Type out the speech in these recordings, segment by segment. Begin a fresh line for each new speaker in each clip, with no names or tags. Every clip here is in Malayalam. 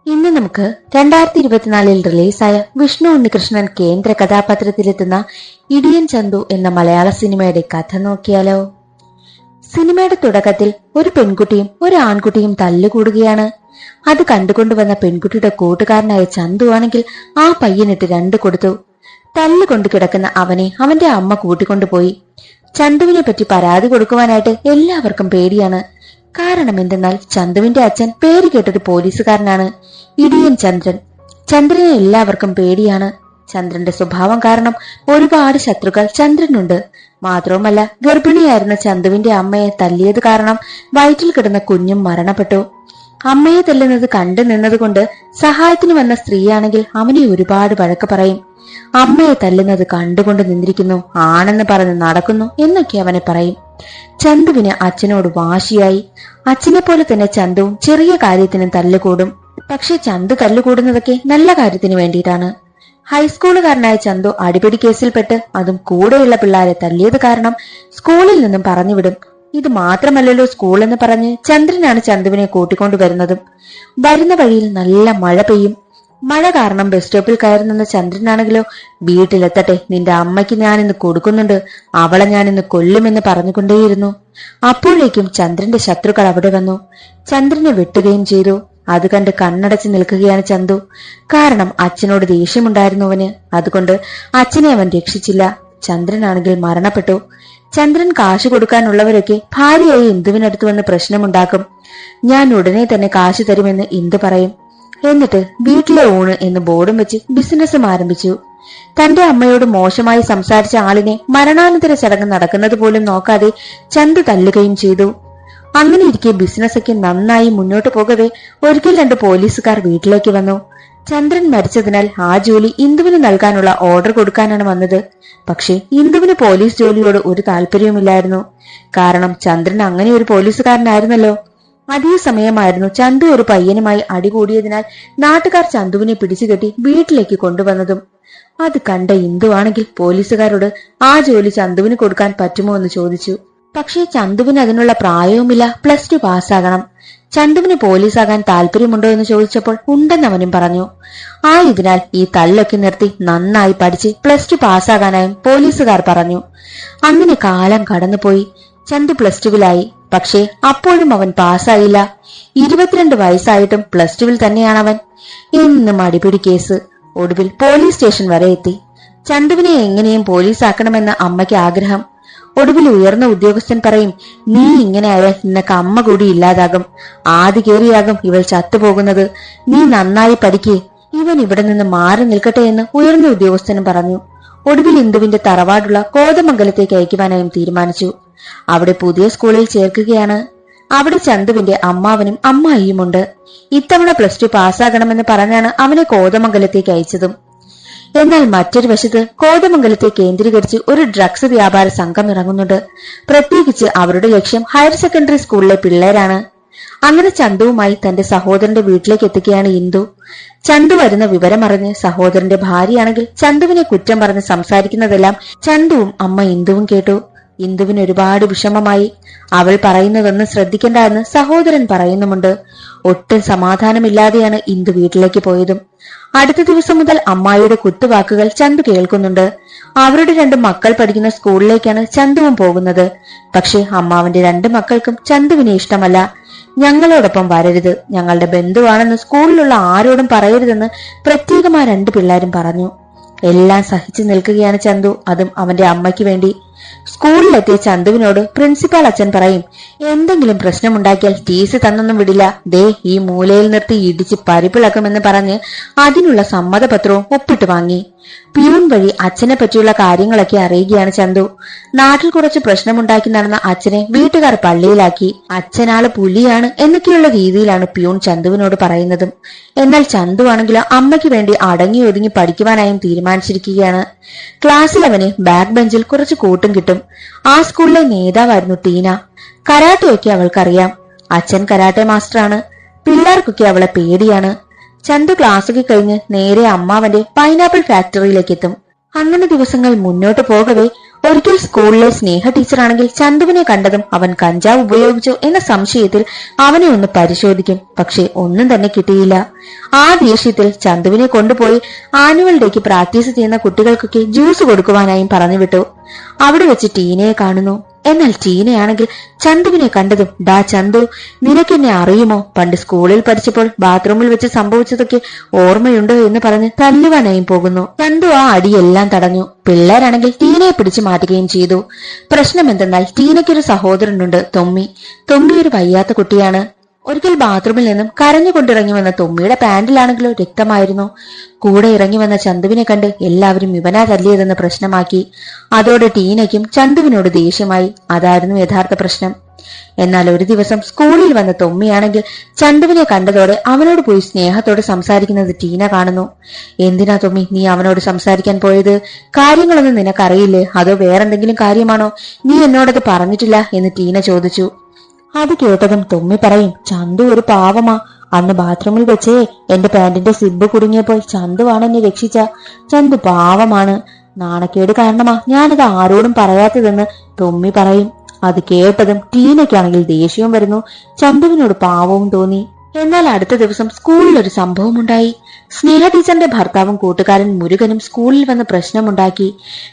ഇന്ന് നമുക്ക് 2024 റിലീസായ വിഷ്ണു ഉണ്ണികൃഷ്ണൻ കേന്ദ്ര കഥാപാത്രത്തിലെത്തുന്ന ഇടിയൻ ചന്തു എന്ന മലയാള സിനിമയുടെ കഥ നോക്കിയാലോ. സിനിമയുടെ തുടക്കത്തിൽ ഒരു പെൺകുട്ടിയും ഒരു ആൺകുട്ടിയും തല്ലുകൂടുകയാണ്. അത് കണ്ടുകൊണ്ടുവന്ന പെൺകുട്ടിയുടെ കൂട്ടുകാരനായ ചന്തു ആണെങ്കിൽ ആ പയ്യനിട്ട് 2 കൊടുത്തു. തല്ലുകൊണ്ട് കിടക്കുന്ന അവനെ അവന്റെ അമ്മ കൂട്ടിക്കൊണ്ടുപോയി. ചന്തുവിനെ പറ്റി പരാതി കൊടുക്കുവാനായിട്ട് എല്ലാവർക്കും പേടിയാണ്. കാരണം എന്തെന്നാൽ ചന്തുവിന്റെ അച്ഛൻ പേര് കേട്ടൊരു പോലീസുകാരനാണ്, ഇടിയൻ ചന്ദ്രൻ. ചന്ദ്രനെ എല്ലാവർക്കും പേടിയാണ്. ചന്ദ്രന്റെ സ്വഭാവം കാരണം ഒരുപാട് ശത്രുക്കൾ ചന്ദ്രനുണ്ട്. മാത്രവുമല്ല, ഗർഭിണിയായിരുന്ന ചന്തുവിന്റെ അമ്മയെ തല്ലിയത് കാരണം വയറ്റിൽ കിടന്ന കുഞ്ഞും മരണപ്പെട്ടു. അമ്മയെ തല്ലുന്നത് കണ്ടു നിന്നതുകൊണ്ട് സഹായത്തിന് വന്ന സ്ത്രീയാണെങ്കിൽ അവനെ ഒരുപാട് വഴക്ക് പറയും. അമ്മയെ തല്ലുന്നത് കണ്ടുകൊണ്ട് നിന്നിരിക്കുന്നു, ആണെന്ന് പറഞ്ഞ് നടക്കുന്നു എന്നൊക്കെ അവനെ പറയും. ചന്തുവിന് അച്ഛനോട് വാശിയായി. അച്ഛനെ പോലെ തന്നെ ചന്തുവും ചെറിയ കാര്യത്തിനും തല്ലുകൂടും. പക്ഷെ ചന്തു തല്ലുകൂടുന്നതൊക്കെ നല്ല കാര്യത്തിന് വേണ്ടിയിട്ടാണ്. ഹൈസ്കൂളുകാരനായ ചന്തു അടിപിടി കേസിൽപ്പെട്ട് അതും കൂടെയുള്ള പിള്ളേരെ തല്ലിയത് കാരണം സ്കൂളിൽ നിന്നും പറഞ്ഞുവിടും. ഇത് മാത്രമല്ലല്ലോ സ്കൂൾ എന്ന് പറഞ്ഞ് ചന്ദ്രനാണ് ചന്തുവിനെ കൂട്ടിക്കൊണ്ടുവരുന്നതും. വരുന്ന വഴിയിൽ നല്ല മഴ പെയ്യും. മഴ കാരണം ബസ് സ്റ്റോപ്പിൽ കയറി നിന്ന ചന്ദ്രനാണെങ്കിലോ, വീട്ടിലെത്തട്ടെ, നിന്റെ അമ്മയ്ക്ക് ഞാനിന്ന് കൊടുക്കുന്നുണ്ട്, അവളെ ഞാനിന്ന് കൊല്ലുമെന്ന് പറഞ്ഞുകൊണ്ടേയിരുന്നു. അപ്പോഴേക്കും ചന്ദ്രന്റെ ശത്രുക്കൾ അവിടെ വന്നു. ചന്ദ്രനെ വെട്ടുകയും ചെയ്തു. അത് കണ്ട് കണ്ണടച്ച് നിൽക്കുകയാണ് ചന്തു. കാരണം അച്ഛനോട് ദേഷ്യമുണ്ടായിരുന്നു അവന്. അതുകൊണ്ട് അച്ഛനെ അവൻ രക്ഷിച്ചില്ല. ചന്ദ്രനാണെങ്കിൽ മരണപ്പെട്ടു. ചന്ദ്രൻ കാശ് കൊടുക്കാനുള്ളവരൊക്കെ ഭാര്യയായി ഇന്ദുവിനടുത്ത് വന്ന് പ്രശ്നമുണ്ടാക്കും. ഞാൻ ഉടനെ തന്നെ കാശ് തരുമെന്ന് ഇന്ദു പറയും. എന്നിട്ട് വീട്ടിലെ ഊണ് എന്ന് ബോർഡും വെച്ച് ബിസിനസ്സും ആരംഭിച്ചു. തന്റെ അമ്മയോട് മോശമായി സംസാരിച്ച ആളിനെ മരണാനന്തര ചടങ്ങ് നടക്കുന്നത് പോലും നോക്കാതെ ചന്തു തല്ലുകയും ചെയ്തു. അങ്ങനെ ഇരിക്കെ ബിസിനസ്സൊക്കെ നന്നായി മുന്നോട്ട് പോകവേ ഒരിക്കൽ 2 പോലീസുകാർ വീട്ടിലേക്ക് വന്നു. ചന്ദ്രൻ മരിച്ചതിനാൽ ആ ജോലി ഇന്ദുവിന് നൽകാനുള്ള ഓർഡർ കൊടുക്കാനാണ് വന്നത്. പക്ഷെ ഇന്ദുവിന് പോലീസ് ജോലിയോട് ഒരു താല്പര്യവുമില്ലായിരുന്നു. കാരണം ചന്ദ്രൻ അങ്ങനെ ഒരു പോലീസുകാരനായിരുന്നല്ലോ. അതേ സമയമായിരുന്നു ചന്തു ഒരു പയ്യനുമായി അടികൂടിയതിനാൽ നാട്ടുകാർ ചന്തുവിനെ പിടിച്ചുകെട്ടി വീട്ടിലേക്ക് കൊണ്ടുവന്നതും. അത് കണ്ട ഇന്ദു ആണെങ്കിൽ പോലീസുകാരോട് ആ ജോലി ചന്തുവിന് കൊടുക്കാൻ പറ്റുമോ എന്ന് ചോദിച്ചു. പക്ഷേ ചന്തുവിന് അതിനുള്ള പ്രായവുമില്ല, +2 പാസ്സാകണം. ചന്തുവിന് പോലീസാകാൻ താല്പര്യമുണ്ടോ എന്ന് ചോദിച്ചപ്പോൾ ഉണ്ടെന്നവനും പറഞ്ഞു. ഇതിനാൽ ഈ തല്ലൊക്കെ നിർത്തി നന്നായി പഠിച്ച് +2 പാസ്സാകാനായും പോലീസുകാർ പറഞ്ഞു. അങ്ങനെ കാലം കടന്നുപോയി. ചന്തു +2വിലായി. പക്ഷേ അപ്പോഴും അവൻ പാസ്സായില്ല. 22 വയസ്സായിട്ടും +2വിൽ തന്നെയാണവൻ. എന്നും അടിപിടി കേസ്. ഒടുവിൽ പോലീസ് സ്റ്റേഷൻ വരെ എത്തി. ചന്തുവിനെ എങ്ങനെയും പോലീസാക്കണമെന്ന് അമ്മയ്ക്ക് ആഗ്രഹം. ഒടുവിൽ ഉയർന്ന ഉദ്യോഗസ്ഥൻ പറയും, നീ ഇങ്ങനെ ആയാൽ നിനക്ക് അമ്മ കൂടി ഇല്ലാതാകും. ആദ്യ കേറിയാകും ഇവൾ ചത്തുപോകുന്നത്. നീ നന്നായി പഠിക്കേ, ഇവൻ ഇവിടെ നിന്ന് മാറി നിൽക്കട്ടെ എന്ന് ഉയർന്ന ഉദ്യോഗസ്ഥനും പറഞ്ഞു. ഒടുവിൽ ഇന്ദുവിന്റെ തറവാടുള്ള കോതമംഗലത്തേക്ക് അയക്കുവാനായും തീരുമാനിച്ചു. അവിടെ പുതിയ സ്കൂളിൽ ചേർക്കുകയാണ്. അവിടെ ചന്തുവിന്റെ അമ്മാവനും അമ്മായിയുമുണ്ട്. ഇത്തവണ +2 പാസ്സാകണമെന്ന് പറഞ്ഞാണ് അവനെ കോതമംഗലത്തേക്ക് അയച്ചതും. എന്നാൽ മറ്റൊരു വശത്ത് കോതമംഗലത്തെ കേന്ദ്രീകരിച്ച് ഒരു ഡ്രഗ്സ് വ്യാപാര സംഘം ഇറങ്ങുന്നുണ്ട്. പ്രത്യേകിച്ച് അവരുടെ ലക്ഷ്യം ഹയർ സെക്കൻഡറി സ്കൂളിലെ പിള്ളേരാണ്. അങ്ങനെ ചന്തുവുമായി തന്റെ സഹോദരന്റെ വീട്ടിലേക്ക് എത്തുകയാണ് ഇന്ദു. ചന്തു വരുന്ന വിവരമറിഞ്ഞ് സഹോദരന്റെ ഭാര്യയാണെങ്കിൽ ചന്തുവിനെ കുറ്റം പറഞ്ഞ് സംസാരിക്കുന്നതെല്ലാം ചന്തുവും അമ്മ ഇന്ദുവും കേട്ടു. ഇന്ദുവിന് ഒരുപാട് വിഷമമായി. അവൾ പറയുന്നതൊന്നും ശ്രദ്ധിക്കണ്ട എന്ന് സഹോദരൻ പറയുന്നുമുണ്ട്. ഒട്ടും സമാധാനമില്ലാതെയാണ് ഇന്ദു വീട്ടിലേക്ക് പോയതും. അടുത്ത ദിവസം മുതൽ അമ്മായിയുടെ കുത്തുവാക്കുകൾ ചന്തു കേൾക്കുന്നുണ്ട്. അവരുടെ 2 മക്കൾ പഠിക്കുന്ന സ്കൂളിലേക്കാണ് ചന്തുവും പോകുന്നത്. പക്ഷെ അമ്മാവന്റെ 2 മക്കൾക്കും ചന്തുവിനെ ഇഷ്ടമല്ല. ഞങ്ങളോടൊപ്പം വരരുത്, ഞങ്ങളുടെ ബന്ധുവാണെന്ന് സ്കൂളിലുള്ള ആരോടും പറയരുതെന്ന് പ്രത്യേകം ആ 2 പിള്ളേരും പറഞ്ഞു. എല്ലാം സഹിച്ചു നിൽക്കുകയാണ് ചന്തു, അതും അവന്റെ അമ്മയ്ക്ക് വേണ്ടി. സ്കൂളിലെത്തിയ ചന്തുവിനോട് പ്രിൻസിപ്പാൾ അച്ഛൻ പറയും, എന്തെങ്കിലും പ്രശ്നമുണ്ടാക്കിയാൽ TC തന്നൊന്നും വിടില്ല, ദേ ഈ മൂലയിൽ നിർത്തി ഇടിച്ച് പരിപ്പിളക്കുമെന്ന് പറഞ്ഞ് അതിനുള്ള സമ്മതപത്രവും ഒപ്പിട്ട് വാങ്ങി. പ്യൂൺ വഴി അച്ഛനെ പറ്റിയുള്ള കാര്യങ്ങളൊക്കെ അറിയുകയാണ് ചന്തു. നാട്ടിൽ കുറച്ച് പ്രശ്നമുണ്ടാക്കി നടന്ന അച്ഛനെ വീട്ടുകാർ പള്ളിയിലാക്കി. അച്ഛനാള് പുലിയാണ് എന്നൊക്കെയുള്ള രീതിയിലാണ് പ്യൂൺ ചന്തുവിനോട് പറയുന്നതും. എന്നാൽ ചന്തു ആണെങ്കിലോ അമ്മയ്ക്ക് വേണ്ടി അടങ്ങി ഒതുങ്ങി പഠിക്കുവാനായും തീരുമാനിച്ചിരിക്കുകയാണ്. ക്ലാസ്സിൽ അവന് ബാക്ക് ബെഞ്ചിൽ കുറച്ച് കൂട്ടും കിട്ടും. ആ സ്കൂളിലെ നേതാവായിരുന്നു ടീന. കരാട്ടെയൊക്കെ അവൾക്കറിയാം. അച്ഛൻ കരാട്ടെ മാസ്റ്ററാണ്. പിള്ളേർക്കൊക്കെ അവളെ പേടിയാണ്. ചന്തു ക്ലാസ്സൊക്കെ കഴിഞ്ഞ് നേരെ അമ്മാവന്റെ പൈനാപ്പിൾ ഫാക്ടറിയിലേക്ക് എത്തും. അങ്ങനെ ദിവസങ്ങൾ മുന്നോട്ട് പോകവേ ഒരിക്കൽ സ്കൂളിലെ സ്നേഹ ടീച്ചറാണെങ്കിൽ ചന്തുവിനെ കണ്ടതും അവൻ കഞ്ചാവ് ഉപയോഗിച്ചോ എന്ന സംശയത്തിൽ അവനെ ഒന്ന് പരിശോധിക്കും. പക്ഷെ ഒന്നും തന്നെ കിട്ടിയില്ല. ആ ദേഷ്യത്തിൽ ചന്തുവിനെ കൊണ്ടുപോയി ആനുവൽ ഡേക്ക് പ്രാക്ടീസ് ചെയ്യുന്ന കുട്ടികൾക്കൊക്കെ ജ്യൂസ് കൊടുക്കുവാനായും പറഞ്ഞുവിട്ടു. അവിടെ വെച്ച് ടീനയെ കാണുന്നു. എന്നാൽ ടീനയാണെങ്കിൽ ചന്തുവിനെ കണ്ടതും, ഡാ ചന്തു, നിനക്കെന്നെ അറിയുമോ? പണ്ട് സ്കൂളിൽ പഠിച്ചപ്പോൾ ബാത്റൂമിൽ വെച്ച് സംഭവിച്ചതൊക്കെ ഓർമ്മയുണ്ടോ എന്ന് പറഞ്ഞ് തല്ലുവാനായും പോകുന്നു. ചന്തു ആ അടിയെല്ലാം തടഞ്ഞു. പിള്ളേരാണെങ്കിൽ ടീനയെ പിടിച്ചു മാറ്റുകയും ചെയ്തു. പ്രശ്നം എന്തെന്നാൽ ടീനയ്ക്കൊരു സഹോദരനുണ്ട്, തൊമ്മി. തൊമ്മി ഒരു വയ്യാത്ത കുട്ടിയാണ്. ഒരിക്കൽ ബാത്റൂമിൽ നിന്നും കരഞ്ഞുകൊണ്ടിറങ്ങി വന്ന തൊമ്മിയുടെ പാന്റിലാണെങ്കിലോ രക്തമായിരുന്നു. കൂടെ ഇറങ്ങി വന്ന ചന്തുവിനെ കണ്ട് എല്ലാവരും ഇവനാ തല്ലിയതെന്ന് പ്രശ്നമാക്കി. അതോടെ ടീനയ്ക്കും ചന്തുവിനോട് ദേഷ്യമായി. അതായിരുന്നു യഥാർത്ഥ പ്രശ്നം. എന്നാൽ ഒരു ദിവസം സ്കൂളിൽ വന്ന തൊമ്മിയാണെങ്കിൽ ചന്തുവിനെ കണ്ടതോടെ അവനോട് പോയി സ്നേഹത്തോടെ സംസാരിക്കുന്നത് ടീന കാണുന്നു. എന്തിനാ തൊമ്മി നീ അവനോട് സംസാരിക്കാൻ പോയത്? കാര്യങ്ങളൊന്നും നിനക്കറിയില്ലേ? അതോ വേറെന്തെങ്കിലും കാര്യമാണോ? നീ എന്നോടത് പറഞ്ഞിട്ടില്ല എന്ന് ടീന ചോദിച്ചു. അത് കേട്ടതും തൊമ്മി പറയും, ചന്തു ഒരു പാവമാ. അന്ന് ബാത്റൂമിൽ വെച്ചേ എന്റെ പാന്റിന്റെ സിബ് കുടുങ്ങിയപ്പോൾ ചന്തുവാണ് എന്നെ രക്ഷിച്ച. ചന്തു പാവമാണ്. നാണക്കേട് കാരണമാ ഞാനത് ആരോടും പറയാത്തതെന്ന് തൊമ്മി പറയും. അത് കേട്ടതും ടീനയ്ക്കാണെങ്കിൽ ദേഷ്യവും വരുന്നു. ചന്തുവിനോട് പാവവും തോന്നി. എന്നാൽ അടുത്ത ദിവസം സ്കൂളിൽ ഒരു സംഭവം ഉണ്ടായി. സ്നേഹ ടീച്ചറിന്റെ ഭർത്താവും കൂട്ടുകാരൻ മുരുകനും സ്കൂളിൽ വന്ന് പ്രശ്നമുണ്ടാക്കി.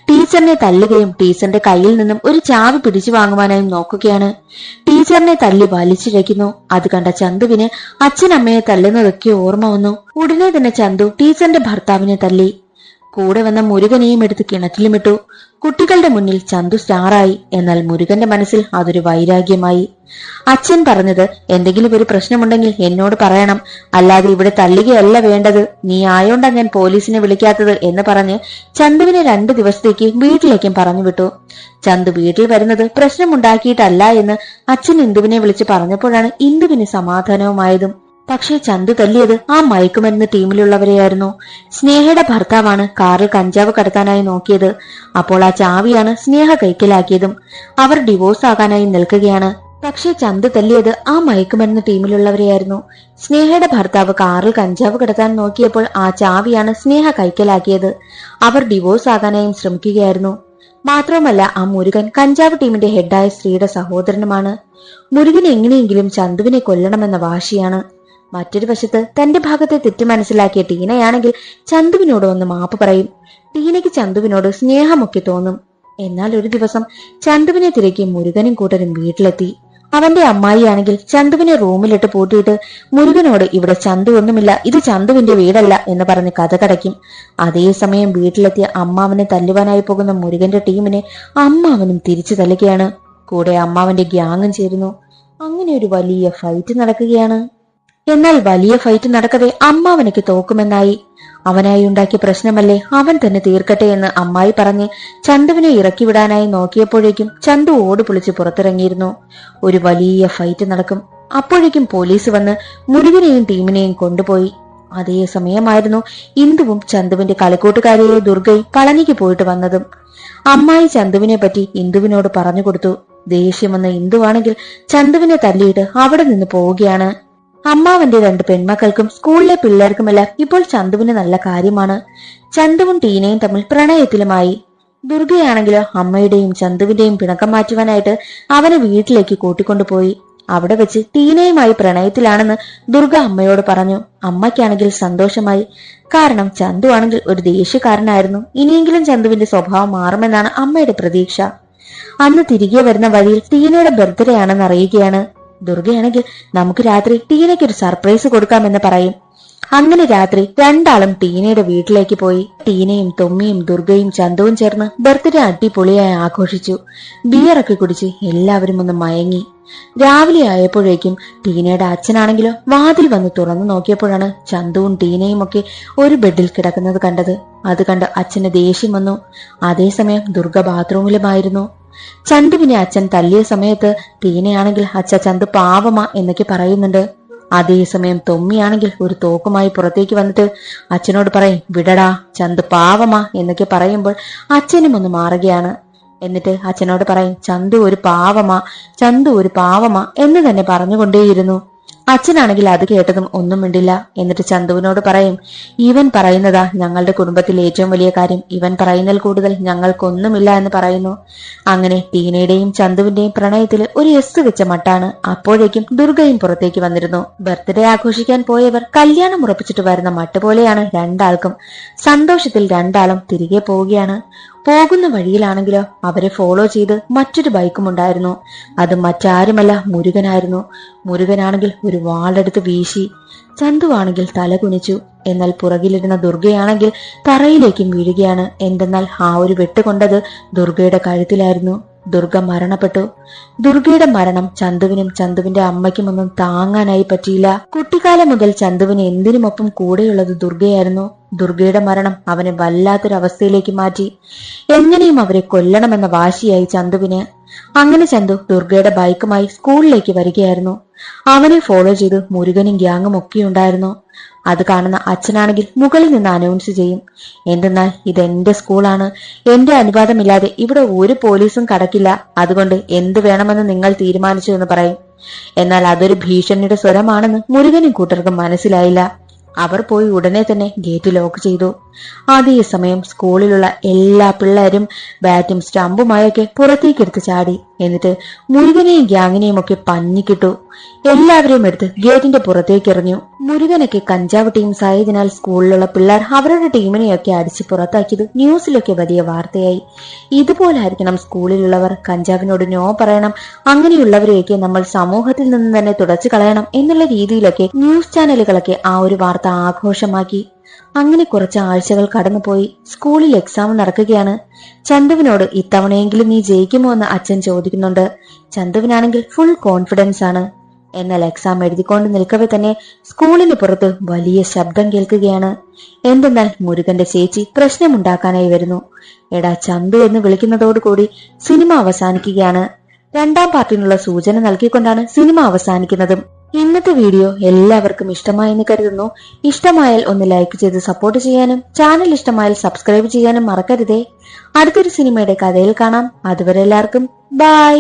ടീച്ചറിനെ തല്ലുകയും ടീച്ചറിന്റെ കയ്യിൽ നിന്നും ഒരു ചാവി പിടിച്ചു വാങ്ങുവാനായും നോക്കുകയാണ്. ടീച്ചറിനെ തല്ലി വലിച്ചിഴയ്ക്കുന്നു. അത് കണ്ട ചന്തുവിന് അച്ഛനമ്മയെ തല്ലുന്നതൊക്കെ ഓർമ്മ വന്നു. ഉടനെ തന്നെ ചന്തു ടീച്ചറിന്റെ ഭർത്താവിനെ തല്ലി. കൂടെ വന്ന മുരുകനെയും എടുത്ത് കിണറ്റിലുമിട്ടു. കുട്ടികളുടെ മുന്നിൽ ചന്തു സ്റ്റാറായി. എന്നാൽ മുരുകന്റെ മനസ്സിൽ അതൊരു വൈരാഗ്യമായി. അച്ഛൻ പറഞ്ഞത്, എന്തെങ്കിലും ഒരു പ്രശ്നമുണ്ടെങ്കിൽ എന്നോട് പറയണം, അല്ലാതെ ഇവിടെ തല്ലുകയല്ല വേണ്ടത്. നീ ആയോണ്ടാ ഞാൻ പോലീസിനെ വിളിക്കാത്തത് എന്ന് പറഞ്ഞ് ചന്തുവിനെ 2 ദിവസത്തേക്ക് വീട്ടിലേക്കും പറഞ്ഞുവിട്ടു. ചന്തു വീട്ടിൽ വരുന്നത് പ്രശ്നമുണ്ടാക്കിയിട്ടല്ല എന്ന് അച്ഛൻ ഇന്ദുവിനെ വിളിച്ച് പറഞ്ഞപ്പോഴാണ് ഇന്ദുവിന് സമാധാനവുമായതും. പക്ഷേ ചന്തു തല്ലിയത് ആ മയക്കുമരുന്ന് ടീമിലുള്ളവരെയായിരുന്നു. സ്നേഹയുടെ ഭർത്താവാണ് കാറിൽ കഞ്ചാവ് കടത്താനായി നോക്കിയത്. അപ്പോൾ ആ ചാവിയാണ് സ്നേഹ കൈക്കലാക്കിയതും. അവർ ഡിവോഴ്സ് ആകാനായി നിൽക്കുകയാണ്. പക്ഷേ ചന്തു തല്ലിയത് ആ മയക്കുമരുന്ന് ടീമിലുള്ളവരെയായിരുന്നു. സ്നേഹയുടെ ഭർത്താവ് കാറിൽ കഞ്ചാവ് കടത്താൻ നോക്കിയപ്പോൾ ആ ചാവിയാണ് സ്നേഹ കൈക്കലാക്കിയത്. അവർ ഡിവോഴ്സ് ആകാനായും ശ്രമിക്കുകയായിരുന്നു. മാത്രവുമല്ല, ആ മുരുകൻ കഞ്ചാവ് ടീമിന്റെ ഹെഡായ സ്ത്രീയുടെ സഹോദരനുമാണ്. മുരുകൻ എങ്ങനെയെങ്കിലും ചന്തുവിനെ കൊല്ലണമെന്ന വാശിയാണ്. മറ്റൊരു വശത്ത് തന്റെ ഭാഗത്തെ തെറ്റ് മനസ്സിലാക്കിയ ടീനയാണെങ്കിൽ ചന്തുവിനോട് ഒന്ന് മാപ്പ് പറയും. ടീനയ്ക്ക് ചന്തുവിനോട് സ്നേഹമൊക്കെ തോന്നും. എന്നാൽ ഒരു ദിവസം ചന്തുവിനെ തിരക്കി മുരുകനും കൂട്ടരും വീട്ടിലെത്തി. അവന്റെ അമ്മായിയാണെങ്കിൽ ചന്തുവിനെ റൂമിലിട്ട് പൂട്ടിയിട്ട് മുരുകനോട്, ഇവിടെ ചന്തു ഒന്നുമില്ല, ഇത് ചന്തുവിന്റെ വീടല്ല എന്ന് പറഞ്ഞ് കഥ കടയ്ക്കും. അതേസമയം വീട്ടിലെത്തിയ അമ്മാവനെ തല്ലുവാനായി പോകുന്ന മുരുകന്റെ ടീമിനെ അമ്മാവനും തിരിച്ചു തല്ലുകയാണ്. കൂടെ അമ്മാവന്റെ ഗ്യാങ്ങും ചേരുന്നു. അങ്ങനെ ഒരു വലിയ ഫൈറ്റ് നടക്കുകയാണ്. എന്നാൽ വലിയ ഫൈറ്റ് നടക്കവേ അമ്മാവനക്ക് തോക്കുമെന്നായി. അവനായി ഉണ്ടാക്കിയ പ്രശ്നമല്ലേ, അവൻ തന്നെ തീർക്കട്ടെ എന്ന് അമ്മായി പറഞ്ഞ് ചന്തുവിനെ ഇറക്കി വിടാനായി നോക്കിയപ്പോഴേക്കും ചന്തു ഓടി പൊളിച്ച് പുറത്തിറങ്ങിയിരുന്നു. ഒരു വലിയ ഫൈറ്റ് നടക്കും. അപ്പോഴേക്കും പോലീസ് വന്ന് മുരുകനെയും ടീമിനെയും കൊണ്ടുപോയി. അതേ സമയമായിരുന്നു ഇന്ദുവും ചന്തുവിന്റെ കളിക്കൂട്ടുകാരിയായ ദുർഗയും പളനിക്ക് പോയിട്ട് വന്നതും. അമ്മായി ചന്തുവിനെ പറ്റി ഇന്ദുവിനോട് പറഞ്ഞു കൊടുത്തു. ദേഷ്യം വന്ന ഇന്ദുവാണെങ്കിൽ ചന്തുവിനെ തല്ലിയിട്ട് അവിടെ നിന്ന് പോവുകയാണ്. അമ്മാവന്റെ 2 പെൺമക്കൾക്കും സ്കൂളിലെ പിള്ളേർക്കുമെല്ലാം ഇപ്പോൾ ചന്തുവിന് നല്ല കാര്യമാണ്. ചന്തുവും ടീനയും തമ്മിൽ പ്രണയത്തിലുമായി. ദുർഗയാണെങ്കിലോ അമ്മയുടെയും ചന്തുവിന്റെയും പിണക്കം മാറ്റുവാനായിട്ട് അവനെ വീട്ടിലേക്ക് കൂട്ടിക്കൊണ്ടുപോയി. അവിടെ വെച്ച് ടീനയുമായി പ്രണയത്തിലാണെന്ന് ദുർഗ അമ്മയോട് പറഞ്ഞു. അമ്മയ്ക്കാണെങ്കിൽ സന്തോഷമായി. കാരണം ചന്തു ആണെങ്കിൽ ഒരു ദേഷ്യക്കാരനായിരുന്നു. ഇനിയെങ്കിലും ചന്തുവിന്റെ സ്വഭാവം മാറുമെന്നാണ് അമ്മയുടെ പ്രതീക്ഷ. അന്ന് തിരികെ വരുന്ന വഴിയിൽ ടീനയുടെ ബർത്ത്ഡേ ആണെന്ന് അറിയുകയാണ്. ദുർഗയാണെങ്കിൽ നമുക്ക് രാത്രി ടീനയ്ക്ക് ഒരു സർപ്രൈസ് കൊടുക്കാമെന്ന് പറയും. അങ്ങനെ രാത്രി രണ്ടാളും ടീനയുടെ വീട്ടിലേക്ക് പോയി. ടീനയും തൊമ്മിയും ദുർഗയും ചന്തുവും ചേർന്ന് ബർത്ത്ഡേ അടിപൊളിയായി ആഘോഷിച്ചു. ബിയറൊക്കെ കുടിച്ച് എല്ലാവരും ഒന്ന് മയങ്ങി. രാവിലെ ആയപ്പോഴേക്കും ടീനയുടെ അച്ഛനാണെങ്കിലോ വാതിൽ വന്ന് തുറന്നു നോക്കിയപ്പോഴാണ് ചന്തുവും ടീനയും ഒക്കെ ഒരു ബെഡിൽ കിടക്കുന്നത് കണ്ടത്. അത് കണ്ട് അച്ഛന് ദേഷ്യം വന്നു. അതേസമയം ദുർഗ ബാത്റൂമിലുമായിരുന്നു. ചന്തുവിനെ അച്ഛൻ തല്ലിയ സമയത്ത് ടീനയാണെങ്കിൽ അച്ഛ ചന്തു പാവമാ എന്നൊക്കെ പറയുന്നുണ്ട്. അതേസമയം തൊമ്മിയാണെങ്കിൽ ഒരു തോക്കുമായി പുറത്തേക്ക് വന്നിട്ട് അച്ഛനോട് പറയും, വിടടാ ചന്തു പാവമാ എന്നൊക്കെ പറയുമ്പോൾ അച്ഛനും ഒന്ന് മാറുകയാണ്. എന്നിട്ട് അച്ഛനോട് പറയും, ചന്തു ഒരു പാവമാ, ചന്തു ഒരു പാവമാ എന്ന് തന്നെ പറഞ്ഞുകൊണ്ടേയിരുന്നു. അച്ഛനാണെങ്കിൽ അത് കേട്ടതും ഒന്നും മിണ്ടില്ല. എന്നിട്ട് ചന്തുവിനോട് പറയും, ഇവൻ പറയുന്നതാ ഞങ്ങളുടെ കുടുംബത്തിൽ ഏറ്റവും വലിയ കാര്യം, ഇവൻ പറയുന്നതിൽ കൂടുതൽ ഞങ്ങൾക്കൊന്നുമില്ല എന്ന് പറയുന്നു. അങ്ങനെ ടീനയുടെയും ചന്തുവിന്റെയും പ്രണയത്തിൽ ഒരു എസ് വെച്ച മട്ടാണ്. അപ്പോഴേക്കും ദുർഗയും പുറത്തേക്ക് വന്നിരുന്നു. ബർത്ത്ഡേ ആഘോഷിക്കാൻ പോയവർ കല്യാണം ഉറപ്പിച്ചിട്ട് വരുന്ന മട്ട് പോലെയാണ് രണ്ടാൾക്കും. സന്തോഷത്തിൽ രണ്ടാളും തിരികെ പോവുകയാണ്. പോകുന്ന വഴിയിലാണെങ്കിലോ അവരെ ഫോളോ ചെയ്ത് മറ്റൊരു ബൈക്കും ഉണ്ടായിരുന്നു. അത് മറ്റാരുമല്ല, മുരുകനായിരുന്നു. മുരുകനാണെങ്കിൽ ഒരു വാളെടുത്ത് വീശി. ചന്തുവാണെങ്കിൽ തല കുനിച്ചു. എന്നാൽ പുറകിലിരുന്ന ദുർഗയാണെങ്കിൽ തറയിലേക്കും വീഴുകയാണ്. എന്തെന്നാൽ ആ ഒരു വെട്ടുകൊണ്ടത് ദുർഗയുടെ കഴുത്തിലായിരുന്നു. ദുർഗ മരണപ്പെട്ടു. ദുർഗയുടെ മരണം ചന്തുവിനും ചന്തുവിന്റെ അമ്മയ്ക്കുമൊന്നും താങ്ങാനായി പറ്റിയില്ല. കുട്ടിക്കാലം മുതൽ ചന്തുവിന് എന്തിനുമൊപ്പം കൂടെയുള്ളത് ദുർഗയായിരുന്നു. ദുർഗയുടെ മരണം അവനെ വല്ലാത്തൊരവസ്ഥയിലേക്ക് മാറ്റി. എങ്ങനെയും അവരെ കൊല്ലണമെന്ന വാശിയായി ചന്തുവിന്. അങ്ങനെ ചന്തു ദുർഗയുടെ ബൈക്കുമായി സ്കൂളിലേക്ക് വരികയായിരുന്നു. അവനെ ഫോളോ ചെയ്ത് മുരുകനും ഗ്യാങ്ങും ഒക്കെ ഉണ്ടായിരുന്നു. അത് കാണുന്ന അച്ഛനാണെങ്കിൽ മുകളിൽ നിന്ന് അനൗൺസ് ചെയ്യും, എന്തെന്നാൽ ഇതെന്റെ സ്കൂളാണ്, എന്റെ അനുവാദമില്ലാതെ ഇവിടെ ഒരു പോലീസും കടക്കില്ല, അതുകൊണ്ട് എന്ത് വേണമെന്ന് നിങ്ങൾ തീരുമാനിച്ചു എന്ന് പറയും. എന്നാൽ അതൊരു ഭീഷണിയുടെ സ്വരമാണെന്ന് മുരുകനും കൂട്ടർക്കും മനസ്സിലായില്ല. അവർ പോയി ഉടനെ തന്നെ ഗേറ്റ് ലോക്ക് ചെയ്തു. അതേസമയം സ്കൂളിലുള്ള എല്ലാ പിള്ളേരും ബാറ്റും സ്റ്റമ്പുമായൊക്കെ പുറത്തേക്കെടുത്ത് ചാടി. എന്നിട്ട് മുരുകനെയും ഗ്യാങ്ങിനെയും ഒക്കെ പഞ്ഞിക്കിട്ടു. എല്ലാവരെയും എടുത്ത് ഗേറ്റിന്റെ പുറത്തേക്ക് എറിഞ്ഞു. മുരുകനൊക്കെ കഞ്ചാവ് ടീംസ് ആയതിനാൽ സ്കൂളിലുള്ള പിള്ളേർ അവരുടെ ടീമിനെയൊക്കെ അടിച്ച് പുറത്താക്കിയത് ന്യൂസിലൊക്കെ വലിയ വാർത്തയായി. ഇതുപോലായിരിക്കണം സ്കൂളിലുള്ളവർ. കഞ്ചാവിനോട് നോ പറയണം, അങ്ങനെയുള്ളവരെയൊക്കെ നമ്മൾ സമൂഹത്തിൽ നിന്ന് തന്നെ തുടച്ചു കളയണം എന്നുള്ള രീതിയിലൊക്കെ ന്യൂസ് ചാനലുകളൊക്കെ ആ ഒരു വാർത്ത ആഘോഷമാക്കി. അങ്ങനെ കുറച്ച് ആഴ്ചകൾ കടന്നുപോയി. സ്കൂളിൽ എക്സാം നടക്കുകയാണ്. ചന്തുവിനോട് ഇത്തവണയെങ്കിലും നീ ജയിക്കുമോ എന്ന് അച്ഛൻ ചോദിക്കുന്നുണ്ട്. ചന്തുവിനാണെങ്കിൽ ഫുൾ കോൺഫിഡൻസ് ആണ്. എന്നാൽ എക്സാം എഴുതിക്കൊണ്ട് നിൽക്കവെ തന്നെ സ്കൂളിന് പുറത്ത് വലിയ ശബ്ദം കേൾക്കുകയാണ്. എന്തെന്നാൽ മുരുകന്റെ ചേച്ചി പ്രശ്നമുണ്ടാക്കാനായി വരുന്നു. എടാ ചന്തു എന്ന് വിളിക്കുന്നതോടുകൂടി സിനിമ അവസാനിക്കുകയാണ്. രണ്ടാം പാർട്ടിനുള്ള സൂചന നൽകിക്കൊണ്ടാണ് സിനിമ അവസാനിക്കുന്നതും. ഇന്നത്തെ വീഡിയോ എല്ലാവർക്കും ഇഷ്ടമായെന്ന് കരുതുന്നു. ഇഷ്ടമായാൽ ഒന്ന് ലൈക്ക് ചെയ്ത് സപ്പോർട്ട് ചെയ്യാനും ചാനൽ ഇഷ്ടമായാൽ സബ്സ്ക്രൈബ് ചെയ്യാനും മറക്കരുതേ. അടുത്തൊരു സിനിമയുടെ കഥയിൽ കാണാം. അതുവരെ എല്ലാവർക്കും ബൈ.